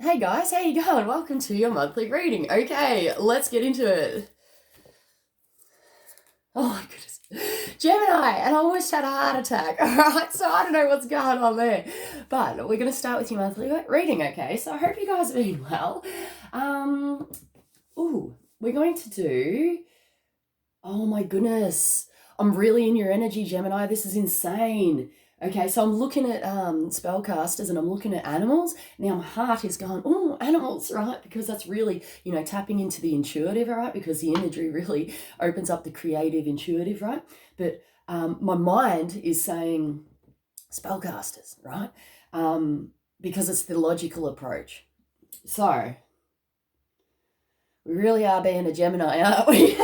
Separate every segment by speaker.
Speaker 1: Hey guys, how you going? Welcome to your monthly reading. Okay, let's get into it. Oh my goodness. Gemini, and I almost had a heart attack. Alright, so I don't know what's going on there. But we're going to start with your monthly reading, okay? So I hope you guys are doing well. We're going to do... Oh my goodness. I'm really in your energy, Gemini. This is insane. Okay, so I'm looking at spellcasters and I'm looking at animals. Now my heart is going, oh, animals, right? Because that's really, tapping into the intuitive, right? Because the imagery really opens up the creative, intuitive, right? But my mind is saying spellcasters, right? Because it's the logical approach. So, we really are being a Gemini, aren't we?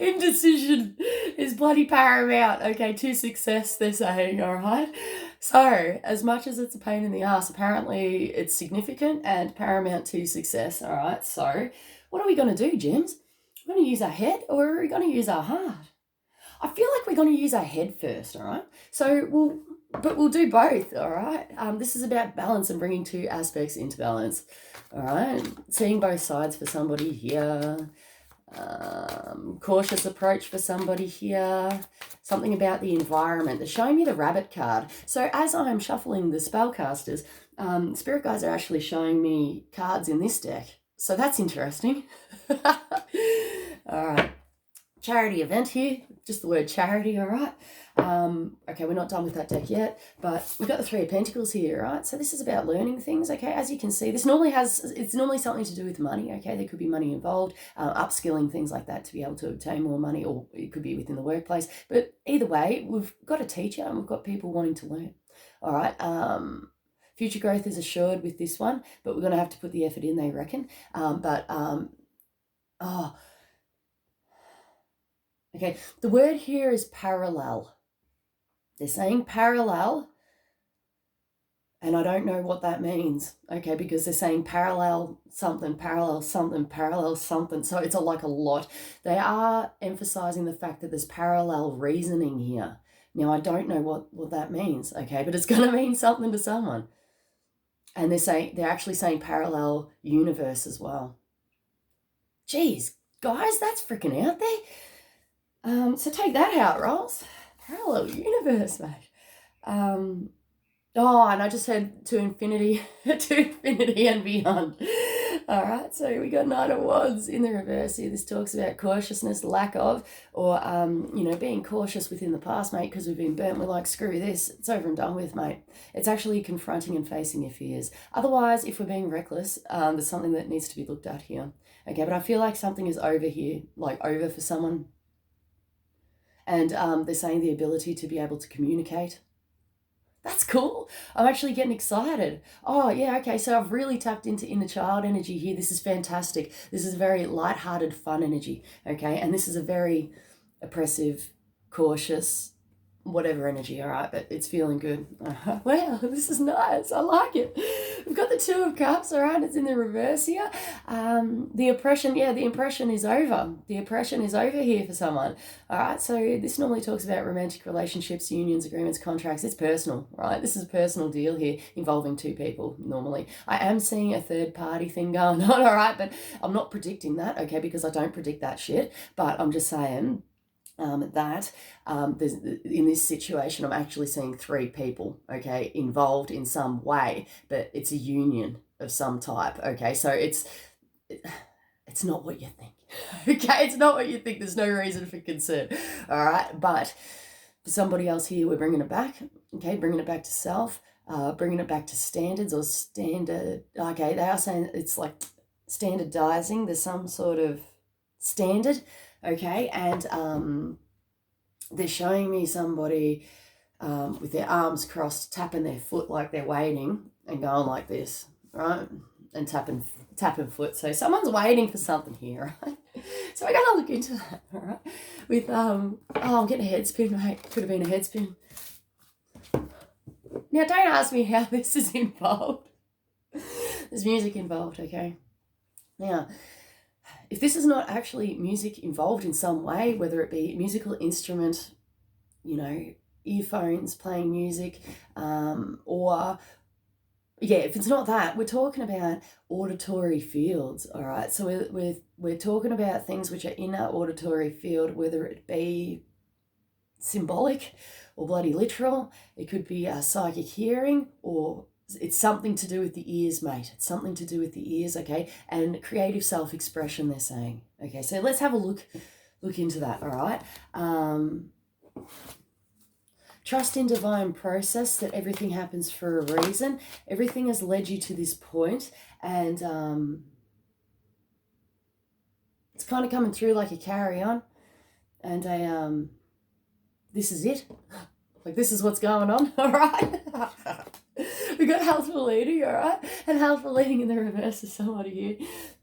Speaker 1: Indecision is bloody paramount, okay, to success, they're saying, all right? So, as much as it's a pain in the ass, apparently it's significant and paramount to success, all right? So, what are we going to do, Gems? We're going to use our head or are we going to use our heart? I feel like we're going to use our head first, all right? So, we'll do both, all right? This is about balance and bringing two aspects into balance, all right? Seeing both sides for somebody here. Cautious approach for somebody here. Something about the environment. They're showing me the rabbit card. So as I'm shuffling the spellcasters, spirit guides are actually showing me cards in this deck. So that's interesting. All right. Charity event here. Just the word charity, all right? Okay, we're not done with that deck yet, but we've got the Three of Pentacles here, right? So this is about learning things, okay? As you can see, it's normally something to do with money, okay? There could be money involved, upskilling, things like that to be able to obtain more money, or it could be within the workplace. But either way, we've got a teacher and we've got people wanting to learn, all right? Future growth is assured with this one, but we're going to have to put the effort in, they reckon. Okay, the word here is parallel. They're saying parallel, and I don't know what that means, okay, because they're saying parallel something, parallel something, parallel something. So it's like a lot. They are emphasizing the fact that there's parallel reasoning here. Now, I don't know what that means, okay, but it's going to mean something to someone. And they're actually saying parallel universe as well. Geez, guys, that's freaking out there. So take that out, Rolls. Parallel universe, mate. And I just said to infinity, and beyond. All right, so we got Knight of Wands in the reverse here. This talks about cautiousness, lack of, or, being cautious within the past, mate, because we've been burnt. We're like, screw this. It's over and done with, mate. It's actually confronting and facing your fears. Otherwise, if we're being reckless, there's something that needs to be looked at here. Okay, but I feel like something is over here, like over for someone. And they're saying the ability to be able to communicate. That's cool. I'm actually getting excited. Oh, yeah, okay, so I've really tapped into inner child energy here. This is fantastic. This is a very lighthearted, fun energy, okay? And this is a very oppressive, cautious, whatever energy, all right? But it's feeling good. Wow, this is nice. I like it. We've got the Two of Cups, all right? It's in the reverse here. The oppression is over. The oppression is over here for someone, all right? So this normally talks about romantic relationships, unions, agreements, contracts. It's personal, right? This is a personal deal here involving two people normally. I am seeing a third party thing going on, all right? But I'm not predicting that, okay, because I don't predict that shit. But I'm just saying... in this situation, I'm actually seeing three people, okay, involved in some way, but it's a union of some type, okay? So it's not what you think, okay? It's not what you think. There's no reason for concern, all right? But for somebody else here, we're bringing it back, okay? Bringing it back to self, bringing it back to standards or standard, okay? They are saying it's like standardizing. There's some sort of standard, okay? And they're showing me somebody with their arms crossed, tapping their foot like they're waiting and going like this, right? And tapping foot. So someone's waiting for something here, right? So we're going to look into that, all right? With, I'm getting a head spin, mate. Could have been a head spin. Now, don't ask me how this is involved. There's music involved, okay? Now, if this is not actually music involved in some way, whether it be musical instrument, earphones playing music, or yeah, if it's not that, we're talking about auditory fields, all right? So we're talking about things which are in our auditory field, whether it be symbolic or bloody literal. It could be a psychic hearing, or it's something to do with the ears, mate. It's something to do with the ears, okay? And creative self-expression, they're saying. Okay, so let's have a look into that, all right? Trust in divine process, that everything happens for a reason. Everything has led you to this point, and it's kind of coming through like a carry-on, and this is it. Like, this is what's going on, all right? We got healthful leading, all right? And healthful leading in the reverse is somebody here.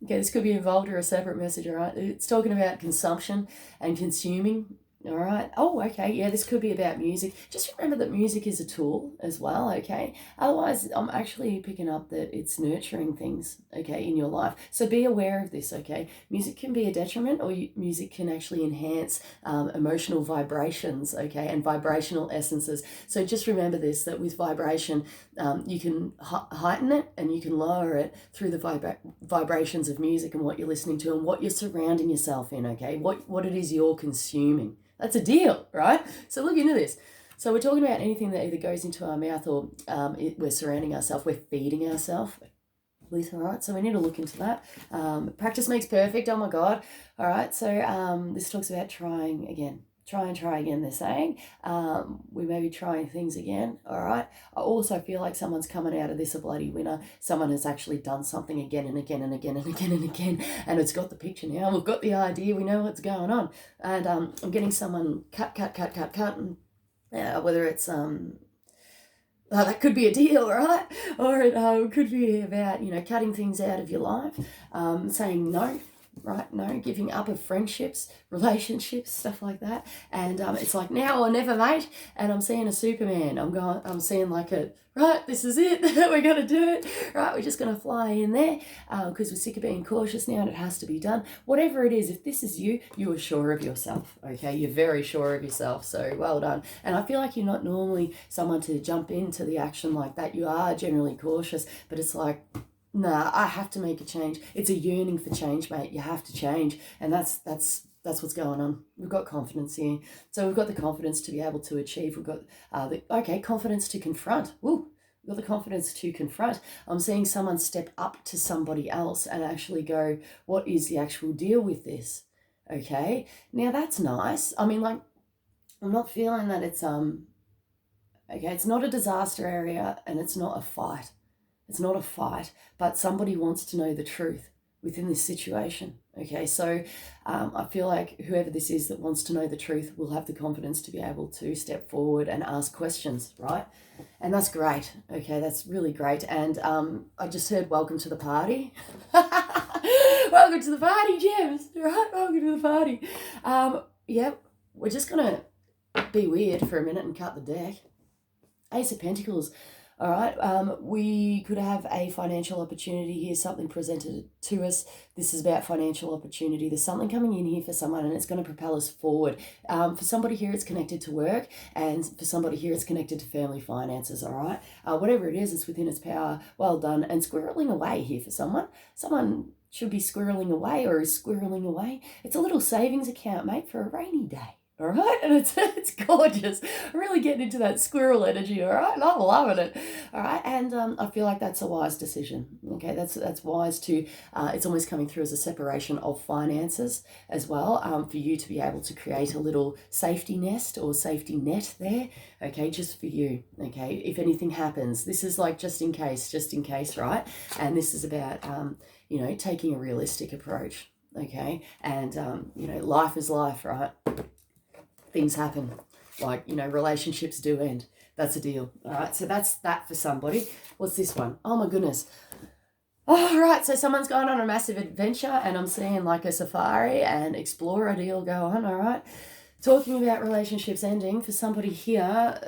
Speaker 1: Okay, this could be involved or a separate message, all right? It's talking about consumption and consuming, all right? Oh, okay, yeah, this could be about music. Just remember that music is a tool as well, okay? Otherwise, I'm actually picking up that it's nurturing things, okay, in your life. So be aware of this, okay? Music can be a detriment, or music can actually enhance emotional vibrations, okay, and vibrational essences. So just remember this, that with vibration, you can heighten it and you can lower it through the vibrations of music and what you're listening to and what you're surrounding yourself in, okay? What it is you're consuming. That's a deal, right? So look into this. So we're talking about anything that either goes into our mouth or we're surrounding ourselves, we're feeding ourselves with, all right? So we need to look into that. Practice makes perfect, oh my God. All right, so this talks about trying again. Try again, they're saying. We may be trying things again, all right? I also feel like someone's coming out of this a bloody winner. Someone has actually done something again and again and again and again and again, and it's got the picture now. We've got the idea. We know what's going on. And I'm getting someone cut, and whether it's... that could be a deal, right? Or it could be about, cutting things out of your life, saying no, right? No, giving up of friendships, relationships, stuff like that. And it's like now or never, mate. And I'm seeing a Superman. I'm seeing like right, this is it. We're going to do it. Right, we're just going to fly in there because we're sick of being cautious now and it has to be done. Whatever it is, if this is you, you are sure of yourself, okay? You're very sure of yourself, so well done. And I feel like you're not normally someone to jump into the action like that. You are generally cautious, but it's like, nah, I have to make a change. It's a yearning for change, mate. You have to change. And that's what's going on. We've got confidence here. So we've got the confidence to be able to achieve. We've got confidence to confront. Woo. We've got the confidence to confront. I'm seeing someone step up to somebody else and actually go, what is the actual deal with this? Okay. Now that's nice. I mean, like, I'm not feeling that it's it's not a disaster area and it's not a fight. It's not a fight, but somebody wants to know the truth within this situation. Okay, so I feel like whoever this is that wants to know the truth will have the confidence to be able to step forward and ask questions, right? And that's great. Okay, that's really great. And I just heard welcome to the party. Welcome to the party, Gems, right? Welcome to the party. We're just going to be weird for a minute and cut the deck. Ace of Pentacles. All right, we could have a financial opportunity here, something presented to us. This is about financial opportunity. There's something coming in here for someone and it's going to propel us forward. For somebody here, it's connected to work, and for somebody here, it's connected to family finances, all right? Whatever it is, it's within its power. Well done. And squirreling away here for someone. Someone should be squirreling away or is squirreling away. It's a little savings account, mate, for a rainy day. All right, and it's gorgeous. I'm really getting into that squirrel energy. All right, I'm loving it. All right, and I feel like that's a wise decision. Okay, that's wise to. It's almost coming through as a separation of finances as well. For you to be able to create a little safety nest or safety net there. Okay, just for you. Okay, if anything happens, this is like just in case, right? And this is about taking a realistic approach. Okay, and life is life, right? Things happen, like, relationships do end. That's a deal. All right, so that's that for somebody. What's this one? Oh my goodness. All right, so someone's gone on a massive adventure and I'm seeing like a safari and explorer deal go on. All right, talking about relationships ending for somebody here,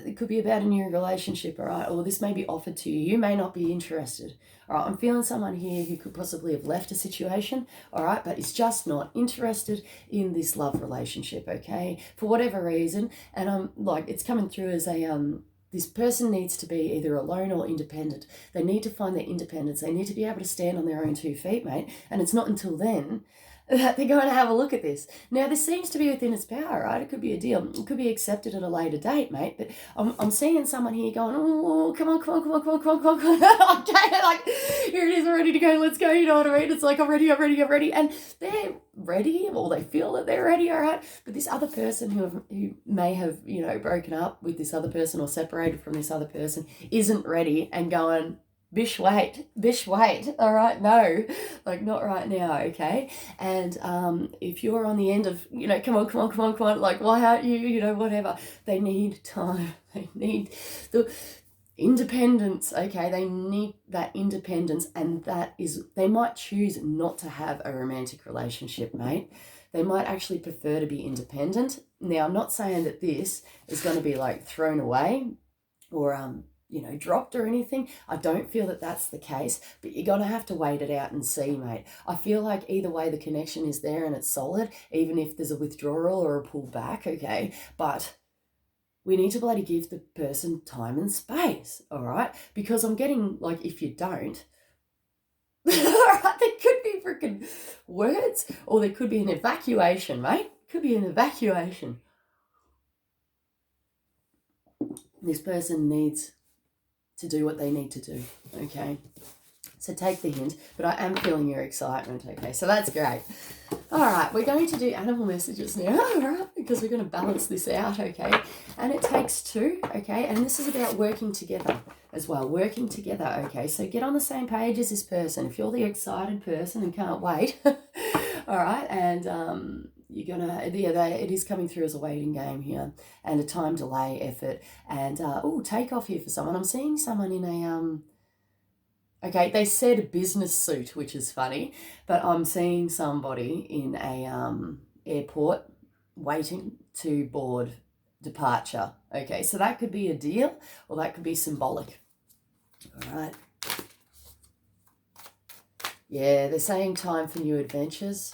Speaker 1: it could be about a new relationship. All right, or this may be offered to you. You may not be interested. All right, I'm feeling someone here who could possibly have left a situation, all right, but is just not interested in this love relationship, okay, for whatever reason. And I'm like, it's coming through as a this person needs to be either alone or independent. They need to find their independence. They need to be able to stand on their own 2 feet, mate. And it's not until then that they're going to have a look at this. Now, this seems to be within its power, right? It could be a deal. It could be accepted at a later date, mate. But I'm seeing someone here going, oh, come on. Okay, like, here it is, I'm ready to go. Let's go. You know what I mean? It's like, I'm ready. And they're ready, or they feel that they're ready, all right? But this other person who may have, you know, broken up with this other person or separated from this other person isn't ready and going, bish, wait, all right, no, like, not right now, okay? And if you're on the end of, you know, come on, like, why aren't you, you know, whatever, they need time, they need the independence, okay? They need that independence, and that is, they might choose not to have a romantic relationship, mate. They might actually prefer to be independent. Now, I'm not saying that this is going to be like thrown away or you know, dropped or anything. I don't feel that that's the case, but you're going to have to wait it out and see, mate. I feel like either way the connection is there and it's solid, even if there's a withdrawal or a pull back, okay? But we need to bloody give the person time and space, all right? Because I'm getting, like, if you don't, all right, there could be freaking words, or there could be an evacuation, mate. Could be an evacuation. This person needs to do what they need to do, okay? So take the hint, but I am feeling your excitement, okay? So that's great. All right, we're going to do animal messages now, all right? Because we're going to balance this out, okay? And it takes 2, okay? And this is about working together as well, working together, okay? So get on the same page as this person. If you're the excited person and can't wait, all right? And you're gonna, yeah, it is coming through as a waiting game here, and a time delay effort, and take off here for someone. I'm seeing someone in a okay, they said a business suit, which is funny, but I'm seeing somebody in a airport waiting to board departure. Okay, so that could be a deal, or that could be symbolic. All right. Yeah, they're saying time for new adventures.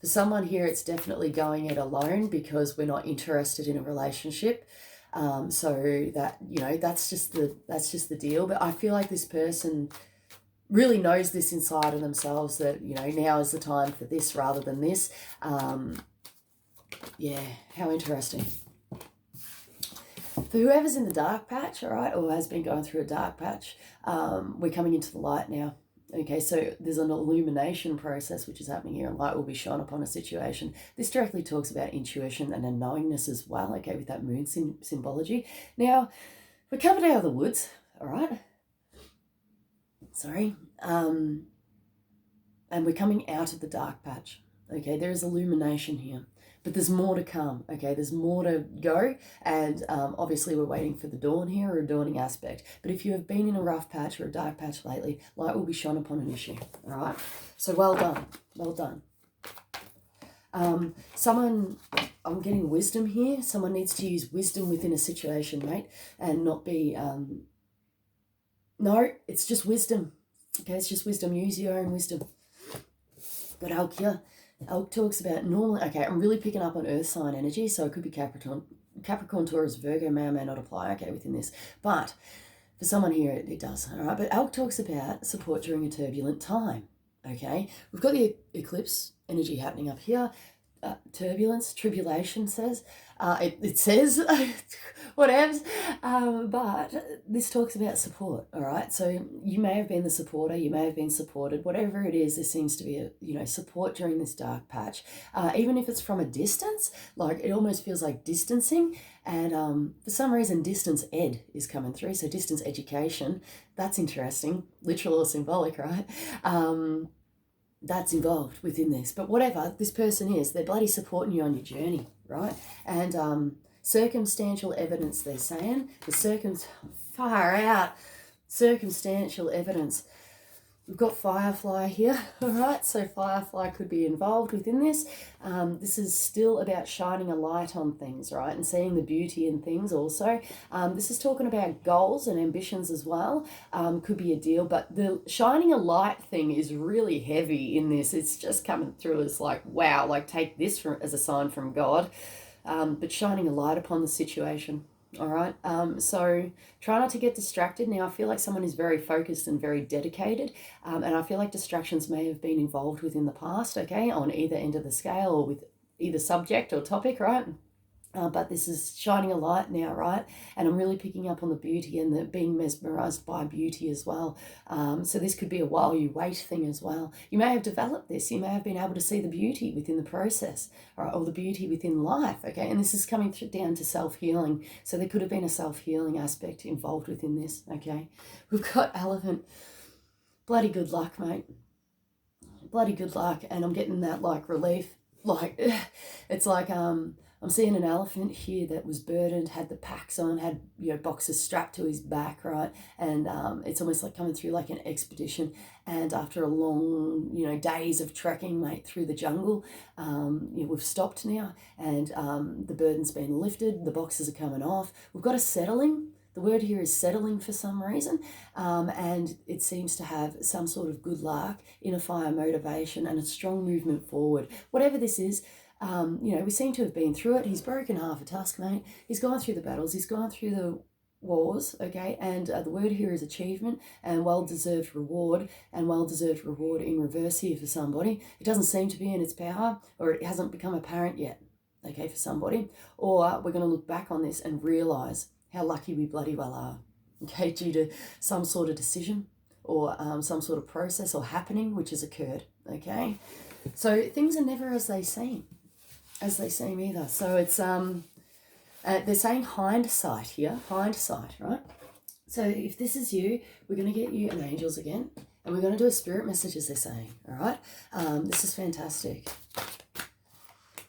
Speaker 1: For someone here, it's definitely going it alone because we're not interested in a relationship. So that, you know, that's just the deal. But I feel like this person really knows this inside of themselves, that, you know, now is the time for this rather than this. Yeah, how interesting. For whoever's in the dark patch, all right, or has been going through a dark patch, we're coming into the light now. Okay, so there's an illumination process which is happening here, and light will be shone upon a situation. This directly talks about intuition and a knowingness as well, okay, with that moon symbology. Now, we're coming out of the woods, all right? Sorry. And we're coming out of the dark patch, okay? There is illumination here, but there's more to come, okay? There's more to go, and obviously we're waiting for the dawn here, or a dawning aspect. But if you have been in a rough patch or a dark patch lately, light will be shone upon an issue, all right? So well done, well done. Someone, I'm getting wisdom here. Someone needs to use wisdom within a situation, mate, and not be, no, it's just wisdom, okay? It's just wisdom. Use your own wisdom. Got elk here. Elk talks about normally, okay, I'm really picking up on earth sign energy, so it could be Capricorn, Taurus, Virgo may or may not apply, okay, within this. But for someone here, it does, all right? But elk talks about support during a turbulent time, okay? We've got the eclipse energy happening up here. Turbulence, tribulation says. It says, whatevs. But this talks about support, all right? So you may have been the supporter, you may have been supported, whatever it is, there seems to be a, you know, support during this dark patch. Even if it's from a distance, like it almost feels like distancing. And for some reason, distance ed is coming through. So distance education, that's interesting, literal or symbolic, right? That's involved within this. But whatever this person is, they're bloody supporting you on your journey, right? And circumstantial evidence, they're saying. Far out. Circumstantial evidence. We've got Firefly here, all right? So Firefly could be involved within this. This is still about shining a light on things, right? And seeing the beauty in things also. This is talking about goals and ambitions as well. Could be a deal, but the shining a light thing is really heavy in this. It's just coming through as like, wow, like take this as a sign from God. But shining a light upon the situation. All right. So try not to get distracted. Now, I feel like someone is very focused and very dedicated. And I feel like distractions may have been involved within the past, okay, on either end of the scale or with either subject or topic, right? But this is shining a light now, right? And I'm really picking up on the beauty and the being mesmerized by beauty as well. So this could be a while you wait thing as well. You may have developed this. You may have been able to see the beauty within the process, or the beauty within life, okay? And this is coming down to self-healing. So there could have been a self-healing aspect involved within this, okay? We've got elephant. Bloody good luck, mate. Bloody good luck. And I'm getting that, like, relief. Like, it's like, I'm seeing an elephant here that was burdened, had the packs on, had, boxes strapped to his back, right? And it's almost like coming through like an expedition. And after a long, days of trekking, mate, through the jungle, we've stopped now, and the burden's been lifted, the boxes are coming off. We've got a settling. The word here is settling for some reason, and it seems to have some sort of good luck, inner fire, motivation, and a strong movement forward. Whatever this is, we seem to have been through it. He's broken half a tusk, mate. He's gone through the battles. He's gone through the wars, okay? And the word here is achievement and well-deserved reward, and well-deserved reward in reverse here for somebody. It doesn't seem to be in its power, or it hasn't become apparent yet, okay, for somebody. Or we're going to look back on this and realise how lucky we bloody well are, okay, due to some sort of decision or some sort of process or happening which has occurred, okay? So things are never as they seem either. So it's, they're saying hindsight here, hindsight, right? So if this is you, we're going to get you an angels again, and we're going to do a spirit message, as they're saying, all right? This is fantastic.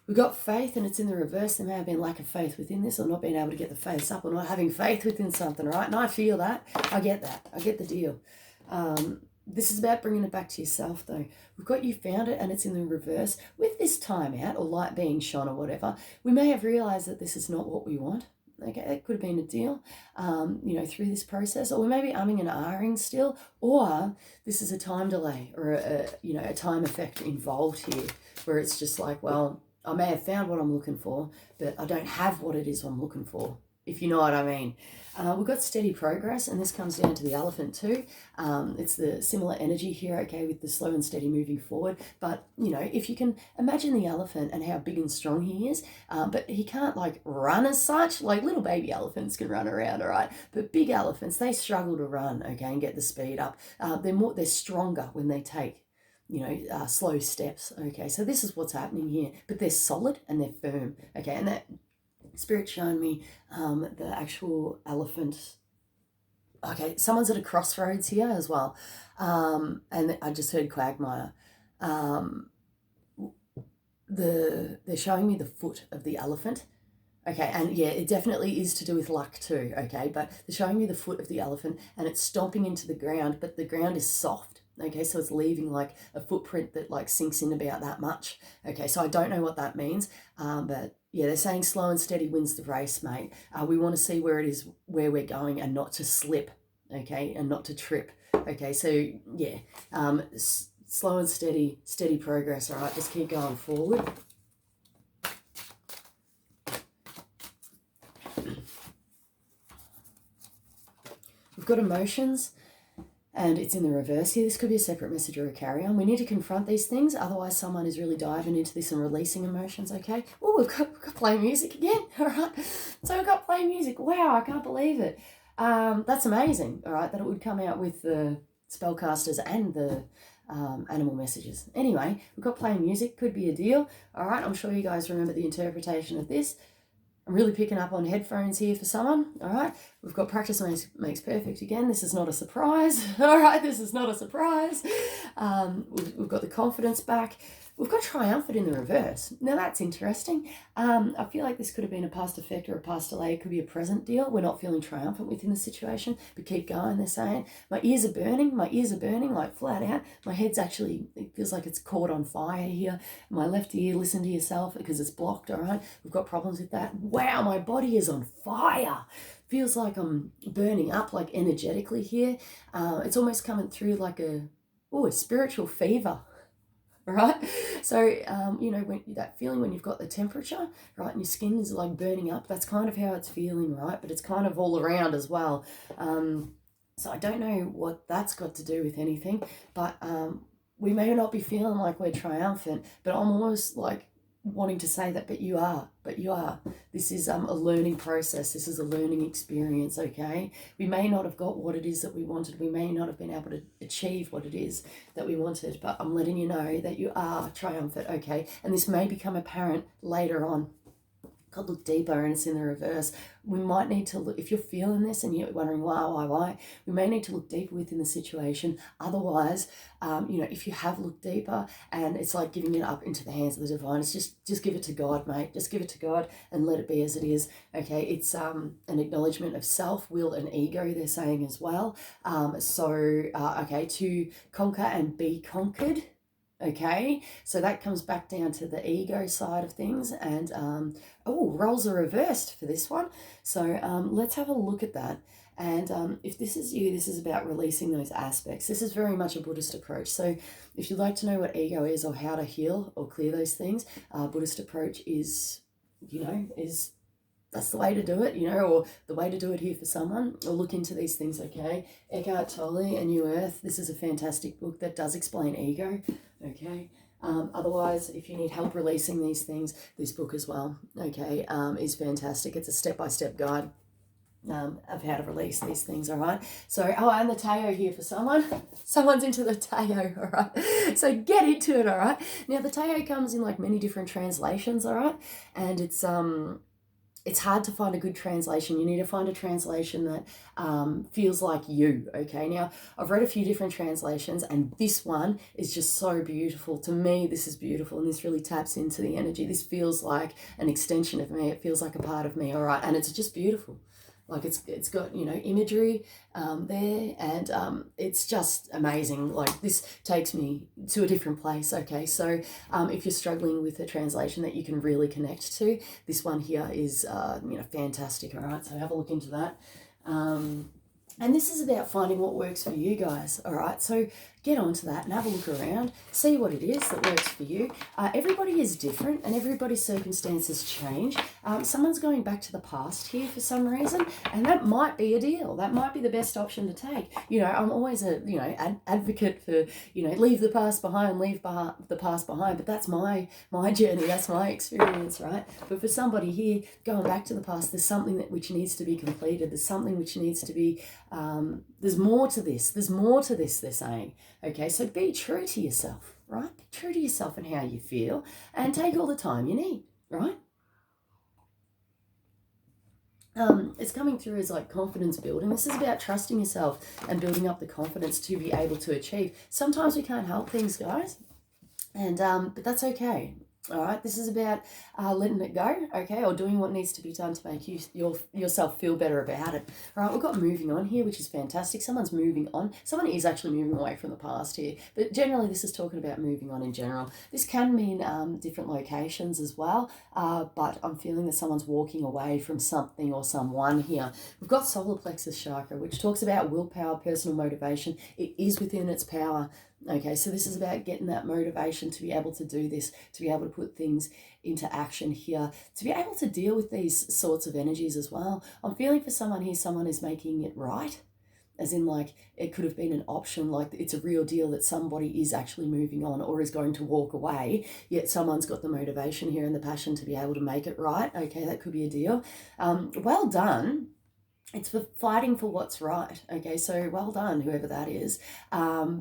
Speaker 1: We've got faith, and it's in the reverse. There may have been lack of faith within this, or not being able to get the face up, or not having faith within something, right? And I feel that. I get that. I get the deal. This is about bringing it back to yourself, though. We've got you found it, and it's in the reverse. With this time out, or light being shone, or whatever, we may have realised that this is not what we want. Okay, it could have been a deal, through this process, or we may be umming and ahhing still, or this is a time delay, or a time effect involved here, where it's just like, well, I may have found what I'm looking for, but I don't have what it is I'm looking for, if you know what I mean. We've got steady progress, and this comes down to the elephant too. It's the similar energy here, okay, with the slow and steady moving forward. But, if you can imagine the elephant and how big and strong he is, but he can't, like, run as such. Like, little baby elephants can run around, all right? But big elephants, they struggle to run, okay, and get the speed up. They're stronger when they take slow steps, okay? So this is what's happening here, but they're solid and they're firm, okay? And that Spirit showing me the actual elephant. Okay, someone's at a crossroads here as well, and I just heard quagmire. They're showing me the foot of the elephant. Okay, and yeah, it definitely is to do with luck too, okay? But they're showing me the foot of the elephant, and it's stomping into the ground, but the ground is soft, okay? So it's leaving like a footprint that like sinks in about that much, okay? So I don't know what that means, but yeah, they're saying slow and steady wins the race, mate. We want to see where it is, where we're going, and not to slip, okay? And not to trip, okay? So yeah, slow and steady progress, all right? Just keep going forward. We've got emotions, and it's in the reverse here. This could be a separate message or a carry-on. We need to confront these things, otherwise someone is really diving into this and releasing emotions, okay? Oh, we've got play music again, all right? So we've got play music. Wow, I can't believe it. That's amazing, all right, that it would come out with the spellcasters and the animal messages. Anyway, we've got playing music, could be a deal, all right? I'm sure you guys remember the interpretation of this. I'm really picking up on headphones here for someone, all right? We've got practice makes perfect again. This is not a surprise, all right? This is not a surprise. We've got the confidence back. We've got triumphant in the reverse. Now that's interesting. I feel like this could have been a past effect or a past delay. It could be a present deal. We're not feeling triumphant within the situation, but keep going, they're saying. My ears are burning, like flat out. My head's actually, it feels like it's caught on fire here. My left ear, listen to yourself because it's blocked, all right? We've got problems with that. Wow, my body is on fire. Feels like I'm burning up, like energetically here. It's almost coming through like a spiritual fever. right? So, when that feeling when you've got the temperature, right, and your skin is like burning up, that's kind of how it's feeling, right? But it's kind of all around as well. So I don't know what that's got to do with anything, but we may not be feeling like we're triumphant, but I'm almost like wanting to say that, but you are. This is a learning process. This is a learning experience, okay? We may not have got what it is that we wanted. We may not have been able to achieve what it is that we wanted, but I'm letting you know that you are triumphant, okay? And this may become apparent later on. God, look deeper, and it's in the reverse. We might need to look, if you're feeling this and you're wondering why, we may need to look deeper within the situation. Otherwise, if you have looked deeper and it's like giving it up into the hands of the divine, it's just give it to God, mate. Just give it to God and let it be as it is. Okay, it's an acknowledgement of self, will, and ego, they're saying as well. To conquer and be conquered. Okay, so that comes back down to the ego side of things, and roles are reversed for this one. So let's have a look at that. And if this is you, this is about releasing those aspects. This is very much a Buddhist approach. So if you'd like to know what ego is or how to heal or clear those things, Buddhist approach is that's the way to do it, or the way to do it here for someone, or look into these things, okay? Eckhart Tolle, A New Earth. This is a fantastic book that does explain ego, okay? Otherwise, if you need help releasing these things, this book as well, okay, is fantastic. It's a step-by-step guide of how to release these things, all right? So, and the Tao here for someone. Someone's into the Tao, all right? So get into it, all right? Now, the Tao comes in like many different translations, all right? And it's hard to find a good translation. You need to find a translation that feels like you, okay? Now, I've read a few different translations, and this one is just so beautiful. To me, this is beautiful, and this really taps into the energy. This feels like an extension of me. It feels like a part of me, all right? And it's just beautiful. Like it's got, imagery there, and it's just amazing. Like this takes me to a different place, okay? So if you're struggling with a translation that you can really connect to, this one here is, fantastic, all right? So have a look into that. And this is about finding what works for you guys, all right? So get onto that and have a look around, see what it is that works for you. Everybody is different and everybody's circumstances change. Someone's going back to the past here for some reason, and that might be a deal. That might be the best option to take. I'm always an advocate for, leave the past behind, the past behind, but that's my journey, that's my experience, right? But for somebody here, going back to the past, there's something which needs to be completed. There's something which needs to be, there's more to this, they're saying. Okay, so be true to yourself, right? Be true to yourself and how you feel, and take all the time you need, right? It's coming through as like confidence building. This is about trusting yourself and building up the confidence to be able to achieve. Sometimes we can't help things, guys, and but that's okay. All right, this is about letting it go, okay, or doing what needs to be done to make yourself feel better about it. All right, we've got moving on here, which is fantastic. Someone's moving on. Someone is actually moving away from the past here, but generally this is talking about moving on in general. This can mean different locations as well, but I'm feeling that someone's walking away from something or someone here. We've got solar plexus chakra, which talks about willpower, personal motivation. It is within its power. Okay, so this is about getting that motivation to be able to do this, to be able to put things into action here, to be able to deal with these sorts of energies as well. I'm feeling for someone here, someone is making it right, as in like it could have been an option, like it's a real deal that somebody is actually moving on or is going to walk away, yet someone's got the motivation here and the passion to be able to make it right. Okay, that could be a deal. Well done. It's for fighting for what's right. Okay, so well done, whoever that is,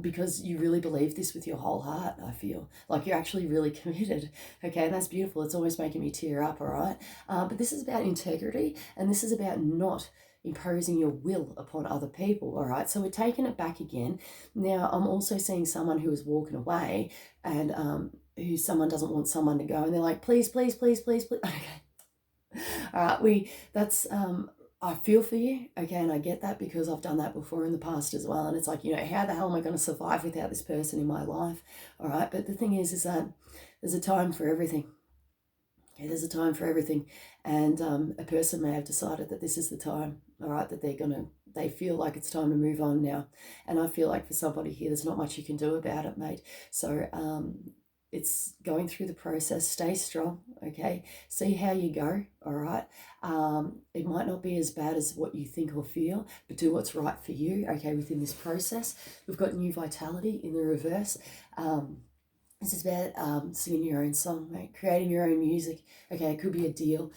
Speaker 1: because you really believe this with your whole heart. I feel like you're actually really committed. Okay, and that's beautiful. It's always making me tear up, all right? But this is about integrity, and this is about not imposing your will upon other people, all right? So we're taking it back again. Now, I'm also seeing someone who is walking away, and who someone doesn't want someone to go, and they're like, please, please, please, please, please. Okay, all right, I feel for you, okay, and I get that because I've done that before in the past as well, and it's like, how the hell am I going to survive without this person in my life, all right? But the thing is that there's a time for everything, okay? There's a time for everything, and a person may have decided that this is the time, all right, that they feel like it's time to move on now, and I feel like for somebody here, there's not much you can do about it, mate. So it's going through the process. Stay strong, okay? See how you go, all right? It might not be as bad as what you think or feel, but do what's right for you, okay, within this process. We've got new vitality in the reverse. This is about singing your own song, mate, creating your own music. Okay, it could be a deal.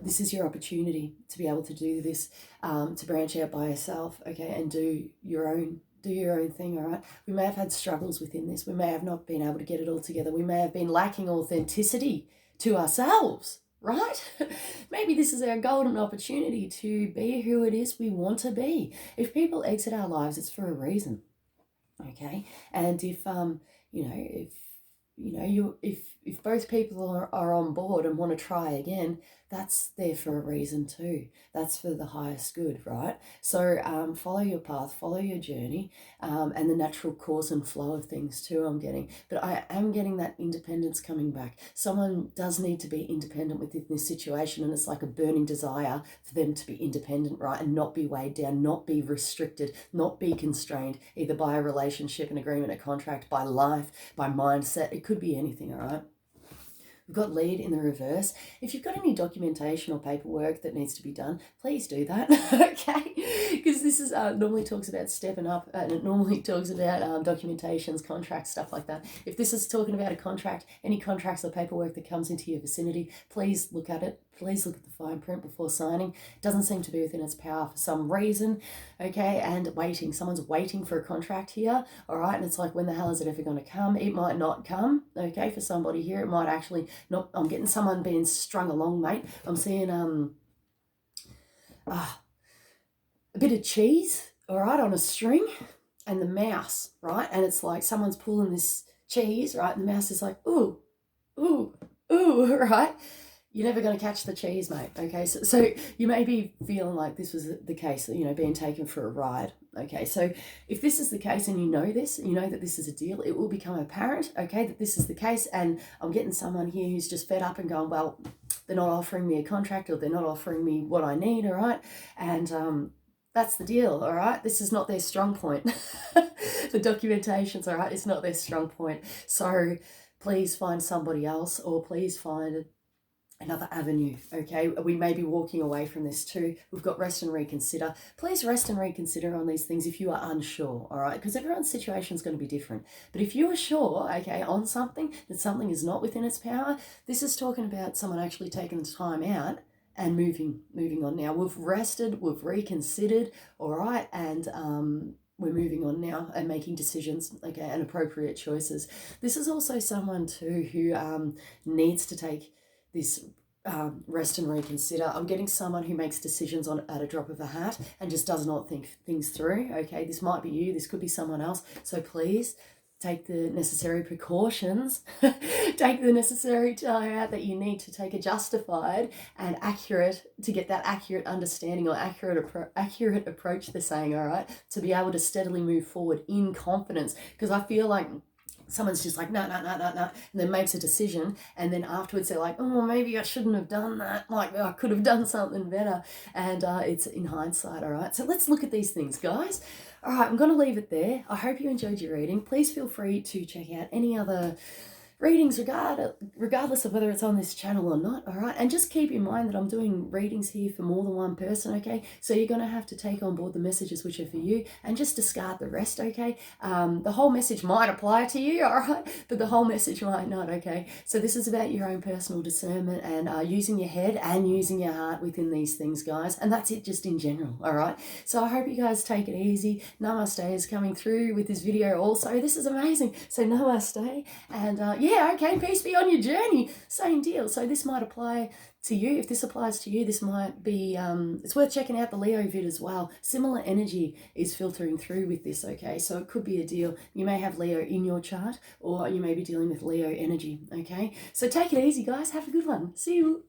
Speaker 1: This is your opportunity to be able to do this, to branch out by yourself, okay, and do your own thing, all right? We may have had struggles within this. We may have not been able to get it all together. We may have been lacking authenticity to ourselves, right? Maybe this is our golden opportunity to be who it is we want to be. If people exit our lives, it's for a reason, okay? And if both people are on board and want to try again, that's there for a reason too. That's for the highest good, right? So follow your path, follow your journey, and the natural course and flow of things too, I'm getting. But I am getting that independence coming back. Someone does need to be independent within this situation, and it's like a burning desire for them to be independent, right? And not be weighed down, not be restricted, not be constrained, either by a relationship, an agreement, a contract, by life, by mindset. It could be anything, all right? We've got lead in the reverse. If you've got any documentation or paperwork that needs to be done, please do that, okay? Because this is normally talks about stepping up, and it normally talks about documentations, contracts, stuff like that. If this is talking about a contract, any contracts or paperwork that comes into your vicinity, please look at it. Please look at the fine print before signing. It doesn't seem to be within its power for some reason, okay? And waiting. Someone's waiting for a contract here, all right? And it's like, when the hell is it ever going to come? It might not come, okay? For somebody here, it might actually not. I'm getting someone being strung along, mate. I'm seeing a bit of cheese, all right, on a string, and the mouse, right? And it's like someone's pulling this cheese, right? And the mouse is like, ooh, ooh, ooh, right? You're never going to catch the cheese, mate, okay? So you may be feeling like this was the case, being taken for a ride, okay? So if this is the case and you know this, you know that this is a deal, it will become apparent, okay, that this is the case. And I'm getting someone here who's just fed up and going, well, they're not offering me a contract, or they're not offering me what I need, all right? And that's the deal, all right? This is not their strong point. The documentation's, all right, it's not their strong point. So please find somebody else, or please find another avenue, okay? We may be walking away from this too. We've got rest and reconsider. Please rest and reconsider on these things if you are unsure, all right? Because everyone's situation is going to be different. But if you are sure, okay, on something, that something is not within its power, this is talking about someone actually taking the time out and moving on now. We've rested, we've reconsidered, all right? And we're moving on now and making decisions, okay, and appropriate choices. This is also someone too who needs to take this rest and reconsider. I'm getting someone who makes decisions at a drop of a hat and just does not think things through, okay? This might be you, this could be someone else. So please take the necessary precautions, take the necessary time out that you need to take a justified and accurate, to get that accurate understanding or accurate approach, they're saying, all right, to be able to steadily move forward in confidence. Because I feel like someone's just like, no, and then makes a decision, and then afterwards they're like, oh, maybe I shouldn't have done that, like I could have done something better, and it's in hindsight, all right? So let's look at these things, guys. All right, I'm going to leave it there. I hope you enjoyed your reading. Please feel free to check out any other readings regardless of whether it's on this channel or not, all right? And just keep in mind that I'm doing readings here for more than one person, okay? So you're going to have to take on board the messages which are for you and just discard the rest, okay? The whole message might apply to you, all right? But the whole message might not, okay? So this is about your own personal discernment and using your head and using your heart within these things, guys. And that's it just in general, all right? So I hope you guys take it easy. Namaste is coming through with this video also. This is amazing. So namaste. And yeah, okay, peace be on your journey. Same deal. So this might apply to you. If this applies to you, this might be, it's worth checking out the Leo vid as well. Similar energy is filtering through with this, okay? So it could be a deal. You may have Leo in your chart, or you may be dealing with Leo energy, okay? So take it easy, guys. Have a good one. See you.